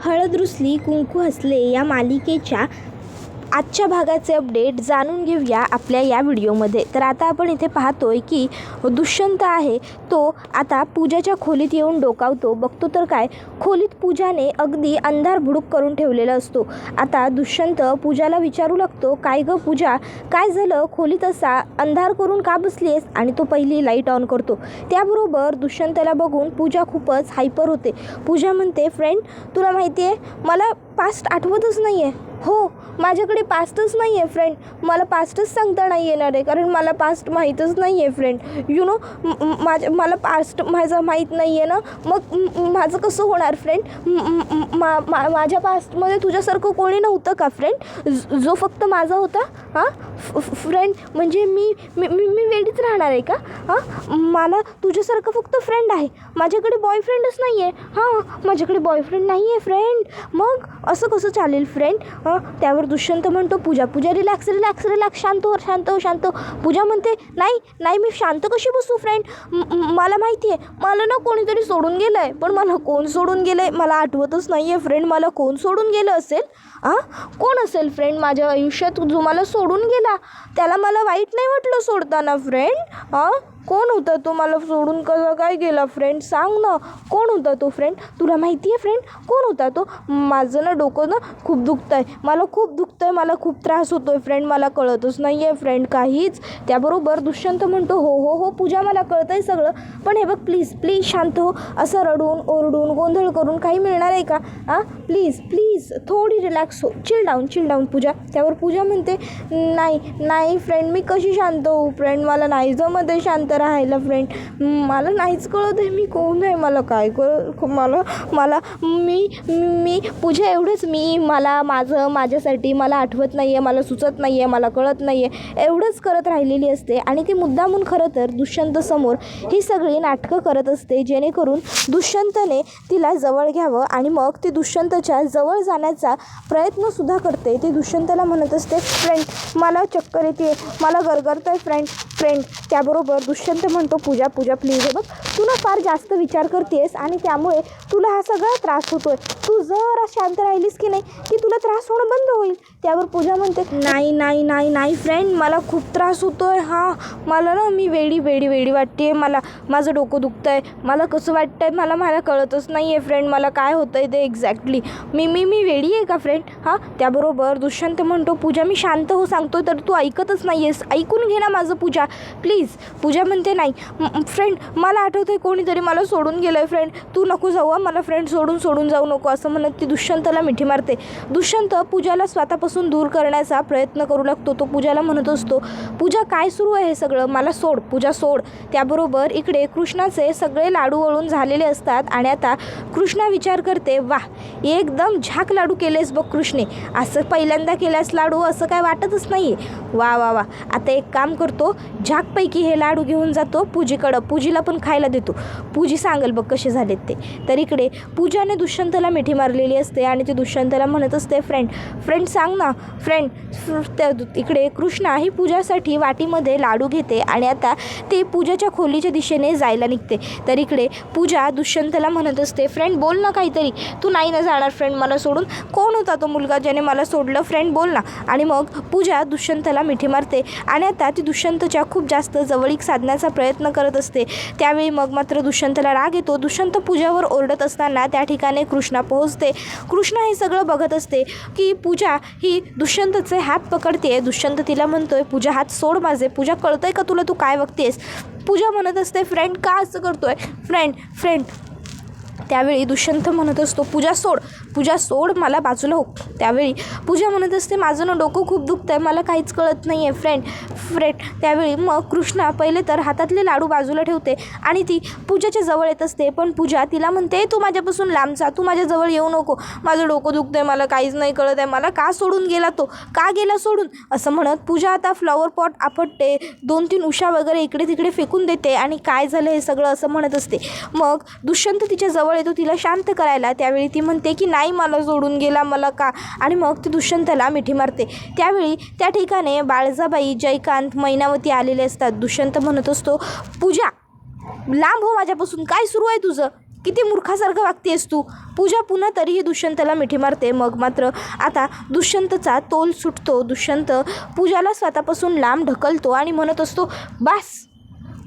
हळद रुसली कुंकू हसले या मालिकेच्या आजच्या भागाचे अपडेट जाणून घेऊया आपल्या या व्हिडिओमध्ये। तर आता आपण इथे पाहतोय की दुष्यंत आहे तो आता पूजाच्या खोलीत येऊन डोकावतो। बघतो तर काय, खोलीत पूजाने अगदी अंधार भुडूक करून ठेवलेला असतो। आता दुष्यंत पूजाला विचारू लागतो, काय गं पूजा, काय झालं, खोलीत असा अंधार करून का बसलीस? आणि तो पहिली लाईट ऑन करतो। त्याबरोबर दुष्यंतला बघून पूजा खूपच हायपर होते। पूजा म्हणते, फ्रेंड तुला माहिती आहे मला पास्ट आठवतच नाही आहे। हो, माझ्याकडे पास्टच नाही आहे फ्रेंड, मला पास्टच सांगता नाही येणार आहे, कारण मला पास्ट माहीतच नाही आहे फ्रेंड। यू नो मला पास्ट माझं माहीत नाही आहे ना, मग माझं कसं होणार फ्रेंड? माझ्या पास्टमध्ये तुझ्यासारखं कोणी नव्हतं का फ्रेंड, जो फक्त माझा होता? हां फ्रेंड, म्हणजे मी मी मी वेडीच राहणार आहे का? हां, मला तुझ्यासारखं फक्त फ्रेंड आहे, माझ्याकडे बॉयफ्रेंडच नाही आहे। हां, माझ्याकडे बॉयफ्रेंड नाही आहे फ्रेंड, मग असं कसं चालेल फ्रेंड? त्यावर दुष्यंत म्हणतो, पूजा रिलॅक्स रिलॅक्स रिलॅक्स, शांत हो शांत हो शांत हो। पूजा म्हणते, नाही नाही मी शांत कशी बसू फ्रेंड, मला माहिती आहे मला ना कोणीतरी सोडून गेलं आहे, पण मला कोण सोडून गेलं आहे मला आठवतच नाही आहे फ्रेंड, मला कोण सोडून गेलं असेल? कोण असेल फ्रेंड माझ्या आयुष्यात जो मला सोडून गेला? त्याला मला वाईट नाही वाटलं सोडताना फ्रेंड? कोण होता तो, मला सोडून कसं काय गेला फ्रेंड, सांग ना कोण होता तो फ्रेंड? तुला माहिती आहे फ्रेंड कोण होता तो? माझं ना डोकं ना खूप दुखतं आहे, मला खूप दुखतं आहे, मला खूप त्रास होतो आहे फ्रेंड, मला कळतच नाही आहे फ्रेंड काहीच। त्याबरोबर दुष्यंत म्हणतो, हो हो हो पूजा मला कळतं आहे सगळं, पण हे बघ प्लीज प्लीज शांत हो, असं रडून ओरडून गोंधळ करून काही मिळणार आहे का? प्लीज प्लीज थोडी रिलॅक्स हो, चिल डाऊन पूजा। त्यावर पूजा म्हणते, नाही नाही फ्रेंड मी कशी शांत होऊ फ्रेंड, मला नाही जमत आहे शांत राहायला फ्रेंड, मला नाहीच कळत आहे मी कोण आहे, मला काय मला मी पूजा एवढंच, मला माझ्यासाठी मला आठवत नाही आहे, मला सुचत नाही आहे, मला कळत नाही आहे, एवढंच करत राहिलेली असते। आणि ती मुद्दामून खरं तर दुष्यंतसमोर ही सगळी नाटकं करत असते, जेणेकरून दुष्यंतने तिला जवळ घ्यावं आणि मग ती दुष्यंतच्या जवळ जाण्याचा प्रयत्नसुद्धा करते। ती दुष्यंतला म्हणत असते, फ्रेंड मला चक्कर येते, मला गरगरतं आहे फ्रेंड। त्याबरोबर दुष्यंत म्हणतो, पूजा प्लीज, हे बघ तू ना फार जास्त विचार करतेस आणि त्यामुळे तुला हा सगळा त्रास होतोय, तू जरा शांत राहिलीस की नाही की तुला त्रास होणं बंद होईल। त्यावर पूजा म्हणते, नाही फ्रेंड मला खूप त्रास होतोय, मला ना मी वेडी वाटते, माझं डोकं दुखतं आहे, मला कसं वाटतंय मला कळतच नाही आहे फ्रेंड, मला काय होतं आहे ते एक्झॅक्टली, मी वेडी आहे का फ्रेंड? त्याबरोबर दुष्यंत म्हणतो, पूजा मी शांत हो सांगतोय तर तू ऐकतच नाही आहेस, ऐकून घे ना माझं पूजा प्लीज। पूजा म्हणते, नाही फ्रेंड मला आठवतं आहे कोणीतरी मला सोडून गेलं आहे फ्रेंड, तू नको जाऊ मला फ्रेंड, सोडून जाऊ नको, असं म्हणत ती दुष्यंतला मिठी मारते। दुष्यंत पूजाला स्वतःपासून दूर करण्याचा प्रयत्न करू लागतो। तो पूजाला म्हणत असतो, पूजा काय सुरू आहे हे सगळं, मला सोड पूजा सोड। त्याबरोबर इकडे कृष्णाचे सगळे लाडू वळून झालेले असतात आणि आता कृष्णा विचार करते, वाह एकदम झाक लाडू केलेस बघ कृष्णे, असं पहिल्यांदा केल्यास लाडू असं काय वाटतच नाही आहे, वा आता एक काम करतो, झाकपैकी हे लाडू घेऊन जातो पूजीकडं, पूजीला पण खायला देतो, पूजी सांगेल बघ कसे झालेत ते। तर इकडे पूजाने दुष्यंतला मिठी मारलेली असते आणि ती दुष्यंतला म्हणत असते, फ्रेंड सांग ना फ्रेंड। इकडे कृष्णा ही पूजासाठी वाटीमध्ये लाडू घेते आणि आता ते पूजाच्या खोलीच्या दिशेने जायला निघते। तर इकडे पूजा दुष्यंतला म्हणत असते, फ्रेंड बोल ना काहीतरी, तू नाही ना जाणार फ्रेंड मला सोडून, कोण होता तो मुलगा ज्याने मला सोडलं फ्रेंड बोल ना। आणि मग पूजा दुष्यंतला मिठी मारते आणि आता ती दुष्यंतच्या खूप जास्त जवळीक साधण्याचा प्रयत्न करत असते। त्यावेळी मग मात्र दुष्यंतला राग येतो, दुष्यंत पूजावर ओरडत असताना त्या ठिकाणी कृष्णा पोहोचते। कृष्णा हे सगळं बघत असते की पूजा ही दुष्यंतचे हात पकडते। दुष्यंत तिला म्हणतोय, पूजा हात सोड माझे, पूजा कळतंय का तुला तू काय बघतेस? पूजा म्हणत असते, फ्रेंड का असं करतोय फ्रेंड। त्यावेळी दुष्यंत म्हणत असतो, पूजा सोड मला बाजूला हो। त्यावेळी पूजा म्हणत असते, माझं ना डोकं खूप दुखतं आहे, मला काहीच कळत नाही आहे फ्रेंड। त्यावेळी मग कृष्णा पहिले तर हातातले लाडू बाजूला ठेवते आणि ती पूजाच्या जवळ येत असते, पण पूजा तिला म्हणते, तू माझ्यापासून लांब जा, तू माझ्या जवळ येऊ नको, माझं डोकं दुखतं आहे, मला काहीच नाही कळत आहे, मला का सोडून गेला तो, का गेला सोडून, असं म्हणत पूजा आता फ्लॉवर पॉट आपटते, 2-3 उशा वगैरे इकडे तिकडे फेकून देते आणि काय झालं हे सगळं असं म्हणत असते। मग दुष्यंत तिच्या जवळ येतो तिला शांत करायला। त्यावेळी ती म्हणते की नाही मला सोडून गेला, मला का, आणि मग ती दुष्यंतला मिठी मारते। त्यावेळी त्या ठिकाणी बाळजाबाई, जयकांत, मैनावती आलेले असतात। दुष्यंत म्हणत असतो, पूजा लांब हो माझ्यापासून, काय सुरू आहे तुझं? किती मूर्खासारखं वागतेस तू. पूजा पुन्हा तरीही दुष्यंतला मिठी मारते. मग मात्र आता दुष्यंतचा तोल सुटतो. दुष्यंत पूजाला स्वतःपासून लांब ढकलतो आणि म्हणत असतो, बास,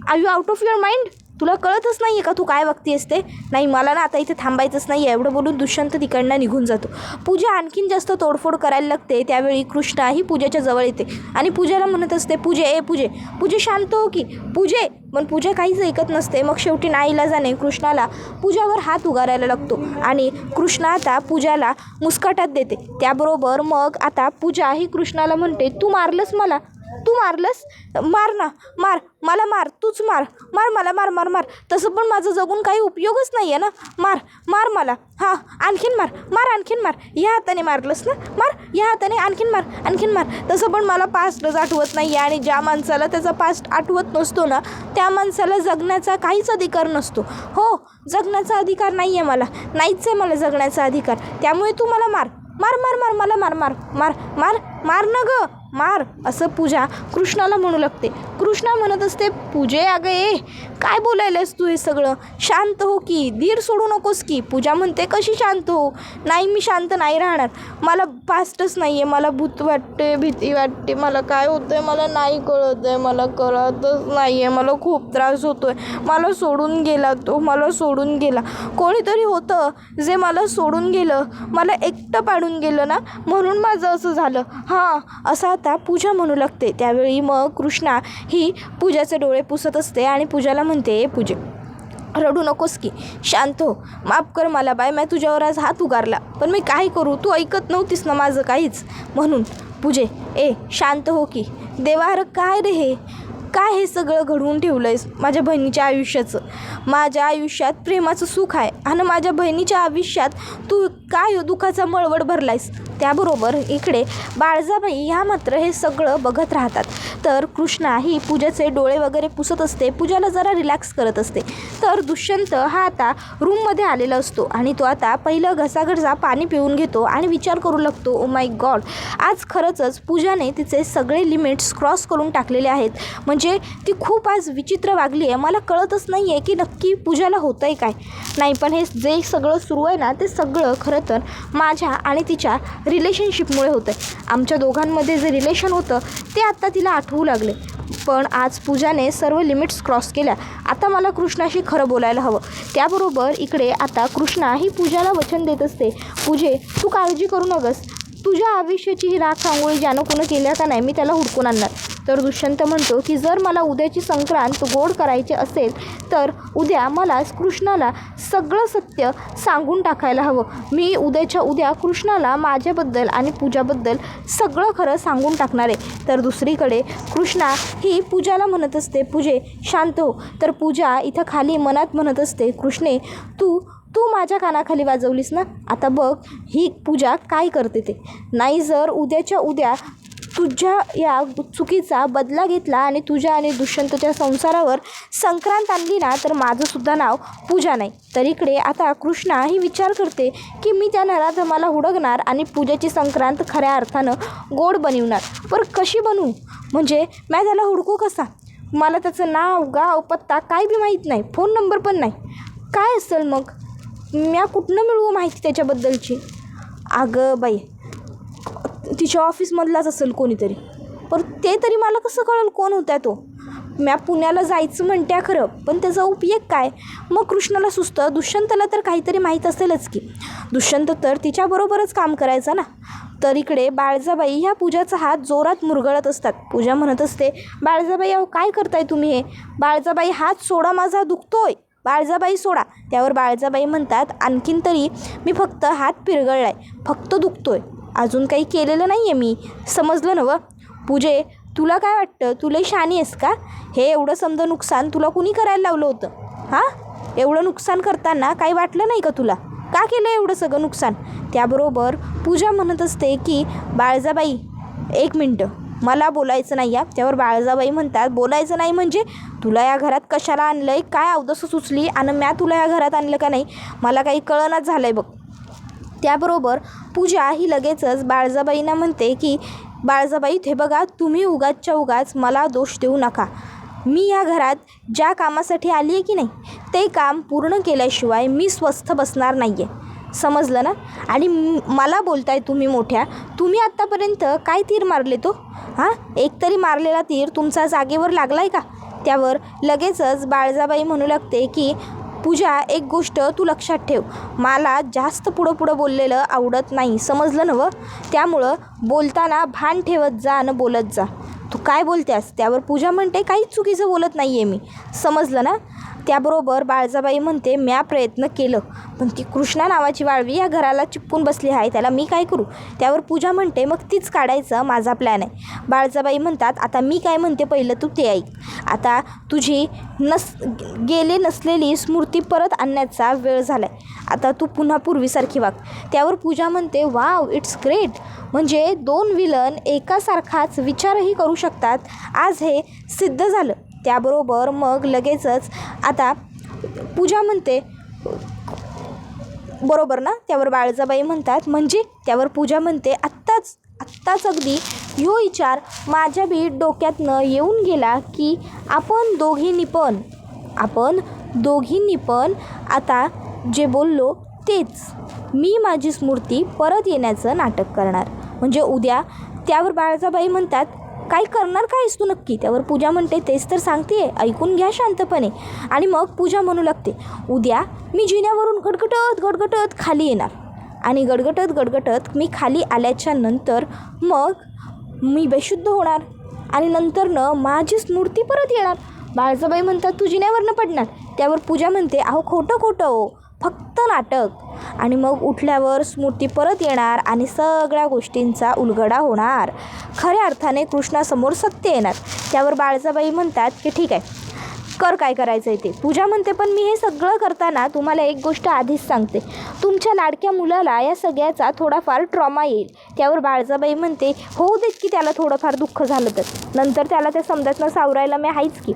are you out of your mind? तुला कळतच नाही आहे का तू काय वागतेस ते? नाही, मला ना आता इथे थांबायचंच नाही आहे. एवढं बोलून दुष्यंत तिकडनं निघून जातो. पूजा आणखीन जास्त तोडफोड करायला लागते. त्यावेळी कृष्णा ही पूजाच्या जवळ येते आणि पूजाला म्हणत असते, पूजे शांत हो की पूजे. पण पूजा काहीच ऐकत नसते. मग शेवटी नाईलाजाने कृष्णाला पूजावर हात उगारायला लागतो आणि कृष्णा आता पूजाला मुस्काटात देते. त्याबरोबर मग आता पूजा ही कृष्णाला म्हणते, तू मारलंस मला, तू मारलंस, मार ना, मार मला, मार, तूच मार, मार मला, मार मार मार. तसं पण माझं जगून काही उपयोगच नाही आहे ना. मार मार मला, हां आणखीन मार, मार आणखीन मार. ह्या हाताने मारलंस ना, मार या हाताने, आणखीन मार आणखीन मार. तसं पण मला पास्टच आठवत नाही आहे आणि ज्या माणसाला त्याचा पास्ट आठवत नसतो ना, त्या माणसाला जगण्याचा काहीच अधिकार नसतो. हो, जगण्याचा अधिकार नाही आहे मला, नाहीच आहे मला जगण्याचा अधिकार. त्यामुळे तू मला मार, मार मार मार मला, मार मार मार मार मार ना गं, मार, असं पूजा कृष्णाला म्हणू लागते. कृष्णा म्हणत असते, पूजे अगं ए, काय बोलायलास तू हे सगळं? शांत हो की, धीर सोडू नकोस की. पूजा म्हणते, कशी शांत हो? नाही, मी शांत नाही राहणार. मला पास्टच नाही आहे, मला भूत वाटते, भीती वाटते, मला काय होतं आहे मला नाही कळत आहे, मला कळतच नाही आहे, मला खूप त्रास होतो आहे. मला सोडून गेला तो, मला सोडून गेला. कोणीतरी होतं जे मला सोडून गेलं, मला एकटं पाडून गेलं ना, म्हणून माझं असं झालं. हां, असं आता पूजा म्हणू लागते. त्यावेळी मग कृष्णा ही पूजाचे डोळे पुसत असते आणि पूजाला म्हणते, पूजे रडू नकोस की, शांत हो, माफ कर मला बाय, मी तुझ्यावर आज हात उगारला, पण मी काय करू, तू ऐकत नव्हतीस ना माझं काहीच, म्हणून. पूजे ए, शांत हो की. देवार काय रे हे, काय हे सगळं घडवून ठेवलं आहेस माझ्या बहिणीच्या आयुष्याचं? माझ्या आयुष्यात प्रेमाचं सुख आहे आणि माझ्या बहिणीच्या आयुष्यात तू काय दुःखाचा मळवट भरला आहेस. त्याबरोबर इकडे बाळजाबाई ह्या मात्र हे सगळं बघत राहतात. तर कृष्णा ही पूजाचे डोळे वगैरे पुसत असते, पूजाला जरा रिलॅक्स करत असते. तर दुष्यंत हा आता रूममध्ये आलेला असतो आणि तो आता पहिलं घसाघसा पाणी पिऊन घेतो आणि विचार करू लागतो, ओ माय गॉड, आज खरंच पूजाने तिचे सगळे लिमिट्स क्रॉस करून टाकलेले आहेत. म्हणजे ती खूप आज विचित्र वागली आहे. मला कळतच नाही आहे की नक्की पूजाला होतं आहे काय. नाही, पण हे जे सगळं सुरू आहे ना, ते सगळं खरं तर माझ्या आणि तिच्या रिलेशनशिपमुळे होतं आहे. आमच्या दोघांमध्ये जे रिलेशन होतं ते आत्ता तिला आठवू लागले. पण आज पूजाने सर्व लिमिट्स क्रॉस केल्या. आता मला कृष्णाशी खरं बोलायला हवं. त्याबरोबर इकडे आता कृष्णा ही पूजाला वचन देत असते, पूजे तू काळजी करू नकोस, तुझ्या आयुष्याची ही राख रांगोळी ज्यानं कोणं केल्या का नाही, मी त्याला हुडकून आणणार. तर दुष्यंत म्हणतो की जर मला उद्याची संक्रांत गोड करायची असेल तर उद्या मला कृष्णाला सगळं सत्य सांगून टाकायला हवं. मी उद्याच्या उद्या कृष्णाला माझ्याबद्दल आणि पूजाबद्दल सगळं खरं सांगून टाकणार आहे. तर दुसरीकडे कृष्णा ही पूजाला म्हणत असते, पूजे शांत हो. तर पूजा इथं खाली मनात म्हणत असते, कृष्णे तू माझ्या कानाखाली वाजवलीस ना, आता बघ ही पूजा काय करते ते. नाही, जर उद्याच्या उद्या तुझ्या या चुकीचा बदला घेतला आणि तुझ्या आणि दुष्यंतच्या संसारावर संक्रांत आणली ना, तर माझंसुद्धा नाव पूजा नाही. तर इकडे आता कृष्णा ही विचार करते की मी त्या नराधमाला हुडकणार आणि पूजाची संक्रांत खऱ्या अर्थानं गोड बनवणार. पण कशी बनवू, म्हणजे मी त्याला हुडकू कसा? मला त्याचं नाव, गाव, पत्ता काय बी माहीत नाही, फोन नंबर पण नाही. काय असेल मग, म्या कुठनं मिळवू माहिती त्याच्याबद्दलची? अगं बाई, तिच्या ऑफिसमधलाच असेल कोणीतरी, पण ते तरी मला कसं कळेल कोण होता तो? म्या पुण्याला जायचं म्हणत्या खरं, पण त्याचा उपयोग काय? मग कृष्णाला सुचतं, दुष्यंतला तर काहीतरी माहीत असेलच की, दुष्यंत तर तिच्याबरोबरच काम करायचा ना. तर इकडे बाळजाबाई ह्या पूजाचा हात जोरात मुरगळत असतात. पूजा म्हणत असते, बाळजाबाई अहो काय करताय तुम्ही हे? बाळजाबाई हात सोडा, माझा दुखतोय, बाळजाबाई सोडा. त्यावर बाळजाबाई म्हणतात, आणखीन तरी मी फक्त हात पिरगळलाय, फक्त दुखतोय, अजून काही केलेलं नाही आहे मी, समजलं नवं? पूजे तुला काय वाटतं, तू लई शहाणी आहेस का? हे एवढं समजा नुकसान तुला कुणी करायला लावलं होतं? हां, एवढं नुकसान करताना काही वाटलं नाही का तुला? का केलं एवढं सगळं नुकसान? त्याबरोबर पूजा म्हणत असते की बाळजाबाई एक मिनटं, मला बोलायचं नाही या. त्यावर बाळजाबाई म्हणतात, बोलायचं नाही म्हणजे तुला या घरात कशाला आणलं आहे, काय अवदसं सुचली आणि म्या तुला या घरात आणलं का नाही, मला काही कळनाच झालं आहे बघ. त्याबरोबर पूजा ही लगेचच बाळजाबाईंना म्हणते की बाळजाबाई हे बघा, तुम्ही उगाचच्या उगाच मला दोष देऊ नका. मी या घरात ज्या कामासाठी आली आहे की नाही ते काम पूर्ण केल्याशिवाय मी स्वस्थ बसणार नाही आहे, समजलं ना? आणि मला बोलताय तुम्ही मोठ्या, तुम्ही आत्तापर्यंत काय तीर मारले तो? हां, एकतरी मारलेला तीर तुमचा जागेवर लागला आहे का? त्यावर लगेचच बाळजाबाई म्हणू लागते की पूजा, एक गोष्ट तू लक्षात ठेव, मला जास्त पुढं बोललेलं आवडत नाही, समजलं नवं? त्यामुळं बोलताना भान ठेवत जा आणि बोलत जा. तू काय बोलतेस? त्यावर पूजा म्हणते काहीच चुकीचं बोलत नाही आहे मी, समजलं ना? त्याबरोबर बाळजाबाई म्हणते म्या प्रयत्न केलं, पण ती कृष्णा नावाची वाळवी या घराला चिपकून बसली आहे, त्याला मी काय करू? त्यावर पूजा म्हणते मग तीच काढायचं माझा प्लॅन आहे. बाळजाबाई म्हणतात आता मी काय म्हणते पहिलं तू ते ऐक. आता तुझी गेले नसलेली स्मृती परत आणण्याचा वेळ झाला आहे. आता तू पुन्हा पूर्वीसारखी वाग. त्यावर पूजा म्हणते वाव, इट्स ग्रेट, म्हणजे 2 विलन एकासारखाच विचारही करू शकतात, आज हे सिद्ध झालं. त्याबरोबर मग लगेचच आता पूजा म्हणते बरोबर ना? त्यावर बाळजाबाई म्हणतात म्हणजे? त्यावर पूजा म्हणते आत्ताच अगदी ह्यो विचार माझ्या बी डोक्यातनं येऊन गेला की आपण दोघींनी पण आता जे बोललो तेच, मी माझी स्मृती परत येण्याचं नाटक करणार म्हणजे उद्या. त्यावर बाळजाबाई म्हणतात काय करणार कायस तू नक्की? त्यावर पूजा म्हणते तेच तर सांगते, ऐकून घ्या शांतपणे. आणि मग पूजा म्हणू लागते उद्या मी जिन्यावरून गडगटत खाली येणार आणि गडगटत मी खाली आल्याच्या नंतर मग मी बेशुद्ध होणार आणि नंतरनं माझी स्मृती परत येणार. बाळजाबाई म्हणतात तू जिन्यावरनं पडणार. त्यावर पूजा म्हणते अहो खोटं हो, फक्त नाटक. आणि मग उठल्यावर स्मृती परत येणार आणि सगळ्या गोष्टींचा उलगडा होणार, खऱ्या अर्थाने कृष्णासमोर सत्य येणार. त्यावर बाळजाबाई म्हणतात की ठीक आहे, कर काय करायचं आहे ते. पूजा म्हणते पण मी हे सगळं करताना तुम्हाला एक गोष्ट आधीच सांगते, तुमच्या लाडक्या मुलाला या सगळ्याचा थोडाफार ट्रॉमा येईल. त्यावर बाळजाबाई म्हणते होऊ देत की त्याला थोडंफार दुःख झालं तर, नंतर त्याला त्या समजातनं सावरायला मी आहेच की.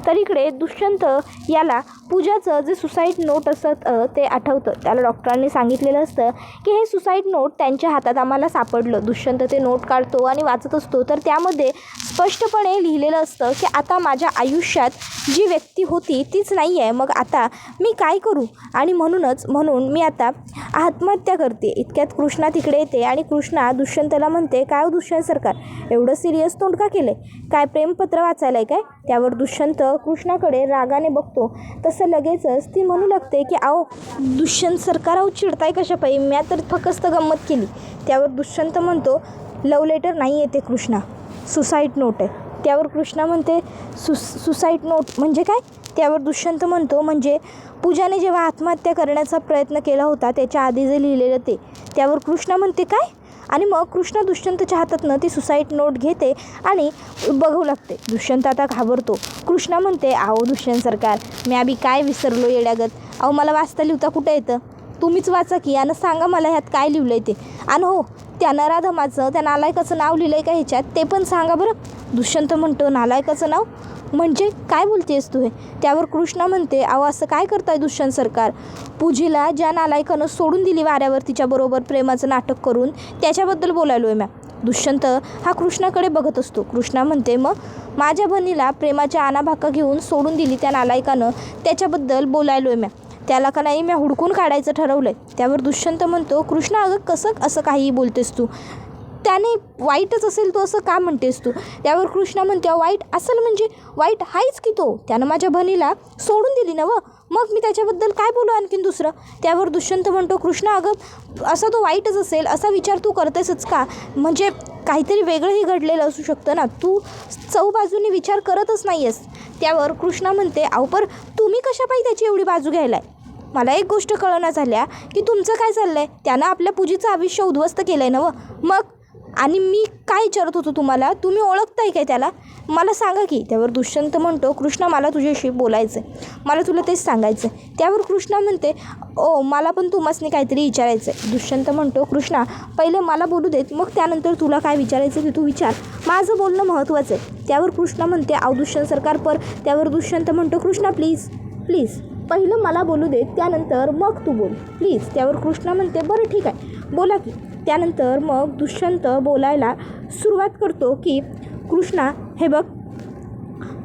तर इकडे दुष्यंत याला पूजाचं जे सुसाईड नोट असतं ते आठवतं. त्याला डॉक्टरांनी सांगितलेलं असतं की हे सुसाईड नोट त्यांच्या हातात आम्हाला सापडलं. दुष्यंत ते नोट काढतो आणि वाचत असतो, तर त्यामध्ये स्पष्टपणे लिहिलेलं असतं की आता माझ्या आयुष्यात जी व्यक्ती होती तीच नाही आहे, मग आता मी काय करू? आणि म्हणून मी आता आत्महत्या करते. इतक्यात कृष्णा तिकडे येते आणि कृष्णा दुष्यंतला म्हणते काय हो दुष्यंत सरकार, एवढं सिरियस तोंड का केलं आहे? काय प्रेमपत्र वाचायला आहे काय? त्यावर दुष्यंत कृष्णाकडे रागाने बघतो. तसं लगेचच ती म्हणू लागते की अहो दुष्यंत सरकार, अहो चिडताय कशा पाहिजे, म्या तर फक्त गंमत केली. त्यावर दुष्यंत म्हणतो लव्ह लेटर नाही आहे ते कृष्णा, सुसाईड नोट आहे. त्यावर कृष्णा म्हणते सुसाईड नोट म्हणजे काय? त्यावर दुष्यंत म्हणतो म्हणजे पूजाने जेव्हा आत्महत्या करण्याचा प्रयत्न केला होता त्याच्या आधी जे लिहिलेलं ते. त्यावर कृष्णा म्हणते काय? आणि मग कृष्णा दुष्यंतच्या हातातनं ती सुसाईड नोट घेते आणि बघू लागते. दुष्यंत आता घाबरतो. कृष्णा म्हणते अहो दुष्यंत सरकार, मी आधी काय विसरलो येड्यागत, अहो मला वाचता लिहिता कुठं येतं, तुम्हीच वाचा की आणि सांगा मला ह्यात काय लिहिलं आहे ते. आणि हो त्या नराधमाचं, त्या नालायकाचं नाव लिहिलं आहे का ह्याच्यात ते पण सांगा बरं. दुष्यंत म्हणतो नालायकाचं नाव म्हणजे काय बोलतेस तू हे? त्यावर कृष्णा म्हणते अहो असं काय करताय दुष्यंत सरकार, पूजेला ज्या नालायकानं सोडून दिली वाऱ्यावर तिच्याबरोबर प्रेमाचं नाटक करून, त्याच्याबद्दल बोलायलो आहे मॅ. दुष्यंत हा कृष्णाकडे बघत असतो. कृष्णा म्हणते मग माझ्या बहिणीला प्रेमाच्या आणाभाका घेऊन सोडून दिली त्या नालायकानं, त्याच्याबद्दल बोलायलो आहे मॅ. त्याला का नाही मी हुडकून काढायचं ठरवलं आहे. त्यावर दुष्यंत म्हणतो कृष्णा अगं कसं असं काहीही बोलतेस तू, त्याने वाईटच असेल तो असं का म्हणतेस तू? त्यावर कृष्णा म्हणते वाईट असेल म्हणजे वाईट आहेच की तो, त्यानं माझ्या बहिणीला सोडून दिली ना मग मी त्याच्याबद्दल काय बोलू आणखीन दुसरं? त्यावर दुष्यंत म्हणतो कृष्णा अगं असा तो वाईटच असेल असा विचार तू करतेसच का, म्हणजे काहीतरी वेगळंही घडलेलं असू शकतं ना, तू चौबाजूने विचार करतच नाही आहेस. त्यावर कृष्णा म्हणते अहो पर तुम्ही कशा पाहिजे त्याची एवढी बाजू घ्यायला आहे? मला एक गोष्ट कळना झाल्या की तुमचं काय चाललं आहे, त्यानं आपल्या पूजेचं आयुष्य उद्ध्वस्त केलं आहे ना मग. आणि मी काय विचारत होतो तुम्हाला, तुम्ही ओळखताय काय त्याला, मला सांगा की. त्यावर दुष्यंत म्हणतो कृष्णा मला तुझ्याशी बोलायचं आहे, मला तुला तेच सांगायचं आहे. त्यावर कृष्णा म्हणते ओ मला पण तुम्हासनी काहीतरी विचारायचं आहे. दुष्यंत म्हणतो कृष्णा पहिले मला बोलू देत, मग त्यानंतर तुला काय विचारायचं ते तू विचार, माझं बोलणं महत्त्वाचं आहे. त्यावर कृष्णा म्हणते अहो दुष्यंत सरकार पर. त्यावर दुष्यंत म्हणतो कृष्णा प्लीज पहिलं मला बोलू देत, त्यानंतर मग तू बोल प्लीज. त्यावर कृष्णा म्हणते बरं ठीक आहे बोला की. त्यानंतर मग दुष्यंत बोलायला सुरुवात करतो की कृष्णा हे बघ,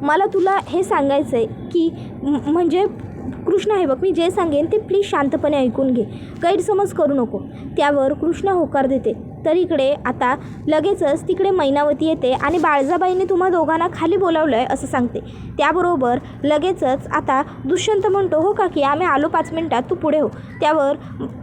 मला तुला हे सांगायचं आहे की म्हणजे कृष्णा हे बघ, मी जे सांगेन ते प्लीज शांतपणे ऐकून घे, गैरसमज करू नको. त्यावर कृष्णा होकार देते. तर इकडे आता लगेचच तिकडे मैनावती येते आणि बाळजाबाईने तुम्हा दोघांना खाली बोलावलं आहे असं सांगते. त्याबरोबर लगेचच आता दुष्यंत म्हणतो, हो काकी आम्ही आलो 5 मिनिटात, तू पुढे हो. त्यावर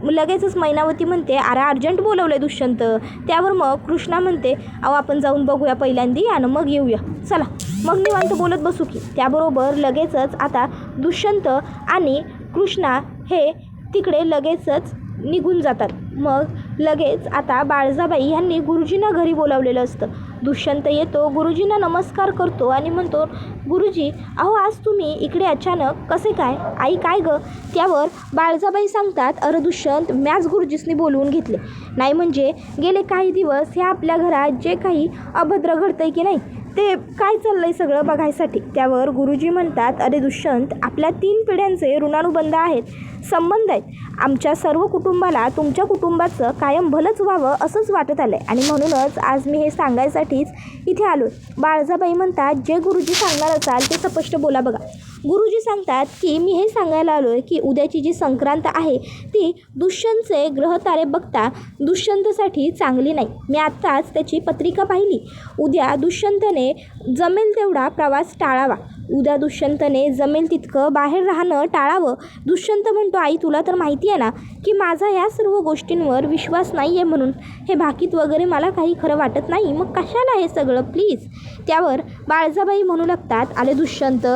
लगेचच मैनावती म्हणते, अरे अर्जंट बोलवलं आहे दुष्यंत. त्यावर मग कृष्णा म्हणते, अहो आपण जाऊन बघूया पहिल्यांदी आणि मग येऊया, चला. मग निवांत बोलत बसू की. त्याबरोबर लगेचच आता दुष्यंत आणि कृष्णा हे तिकडे लगेचच निघून जातात. मग लगेच आता बाळजाबाई यांनी गुरुजींना घरी बोलावलेलं असतं. दुष्यंत येतो, गुरुजींना नमस्कार करतो आणि म्हणतो, गुरुजी अहो आज तुम्ही इकडे अचानक कसे काय? आई काय गं? त्यावर बाळजाबाई सांगतात, अरे दुष्यंत मॅच गुरुजींनी बोलवून घेतले. नाही म्हणजे गेले काही दिवस ह्या आपल्या घरात जे काही अभद्र घडतंय की नाही ते काय चाललंय सगळं बघायसाठी. त्यावर गुरुजी म्हणतात, अरे दुष्यंत आपल्या 3 पिढ्यांचे ऋणानुबंध आहेत, संबंध आहेत. आमच्या सर्व कुटुंबाला तुमच्या कुटुंबाचं कायम भलंच व्हावं असंच वाटत आलं आहे आणि म्हणूनच आज मी हे सांगायसाठीच इथे आलो. बाळजाबाई म्हणतात, जे गुरुजी सांगणार असाल ते स्पष्ट बोला बघा. गुरुजी सांगतात की मी हे सांगायला आलो आहे की उद्याची जी संक्रांत आहे ती दुष्यंतचे ग्रहतारे बघता दुष्यंतसाठी चांगली नाही. मी आत्ताच त्याची पत्रिका पाहिली. उद्या दुष्यंतने जमेल तेवढा प्रवास टाळावा. उद्या दुष्यंतने जमेल तितकं बाहेर राहणं टाळावं. दुष्यंत म्हणतो, आई तुला तर माहिती आहे ना की माझा या सर्व गोष्टींवर विश्वास नाही आहे, म्हणून हे भाकीत वगैरे मला काही खरं वाटत नाही. मग कशाला हे सगळं प्लीज. त्यावर बाळजाबाई म्हणू लागतात, आले दुष्यंत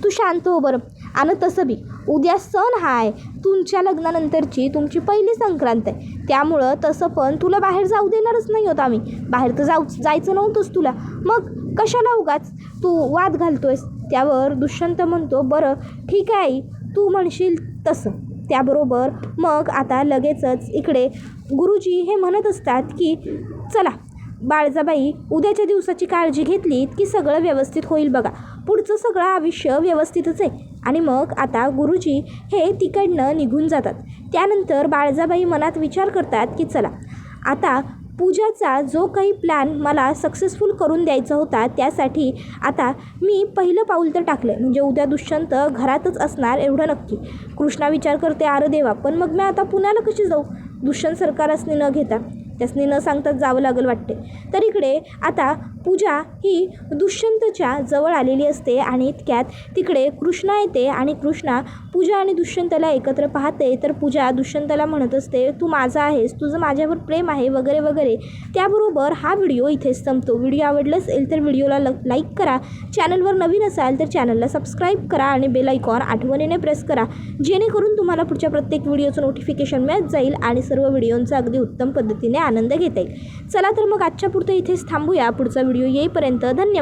तू शांत हो बरं. आणि तसं बी उद्या सण हाय, तुमच्या लग्नानंतरची तुमची पहिली संक्रांत आहे. त्यामुळं तसं पण तुला बाहेर जाऊ देणारच नाही होत आम्ही. बाहेर तर जायचं नव्हतंच तुला, मग कशाला उगाच तू वाद घालतोयस. त्यावर दुष्यंत म्हणतो, बरं ठीक आहे तू म्हणशील तसं. त्याबरोबर मग आता लगेचच इकडे गुरुजी हे म्हणत असतात की चला बाळजाबाई उद्याच्या दिवसाची काळजी घेतलीत की सगळं व्यवस्थित होईल बघा, पुढचं सगळं आयुष्य व्यवस्थितच आहे. आणि मग आता गुरुजी हे तिकडनं निघून जातात. त्यानंतर बाळजाबाई मनात विचार करतात की चला आता पूजाचा जो काही प्लॅन मला सक्सेसफुल करून द्यायचा होता त्यासाठी आता मी पहिलं पाऊल तर टाकलं आहे, म्हणजे उद्या दुष्यंत घरातच असणार एवढं नक्की. कृष्णा विचार करते, अरे देवा पण मग मी आता पुण्याला कशी जाऊ? दुष्यंत सरकारसनी न घेता त्यासनी न सांगताच जावं लागेल वाटते. तर इकडे आता पूजा ही दुष्यंतच्या जवळ आलेली असते आणि इतक्यात तिकडे कृष्णा येते आणि कृष्णा पूजा आणि दुष्यंतला एकत्र पाहते. तर पूजा दुष्यंतला म्हणत असते, तू माझा आहेस, तुझं माझ्यावर प्रेम आहे वगैरे वगैरे. त्याबरोबर हा व्हिडिओ इथेच संपतो. व्हिडिओ आवडला असेल तर व्हिडिओला लाईक करा, चॅनलवर नवीन असाल तर चॅनलला सबस्क्राईब करा आणि बेल आयकॉन आठवणीने प्रेस करा, जेणेकरून तुम्हाला पुढच्या प्रत्येक व्हिडिओचं नोटिफिकेशन मिळत जाईल आणि सर्व व्हिडिओंचा अगदी उत्तम पद्धतीने आनंद घेता येईल. चला तर मग आजच्या पुरतं इथेच थांबूया. पुढचा व्हिडिओ येईपर्यंत धन्यवाद.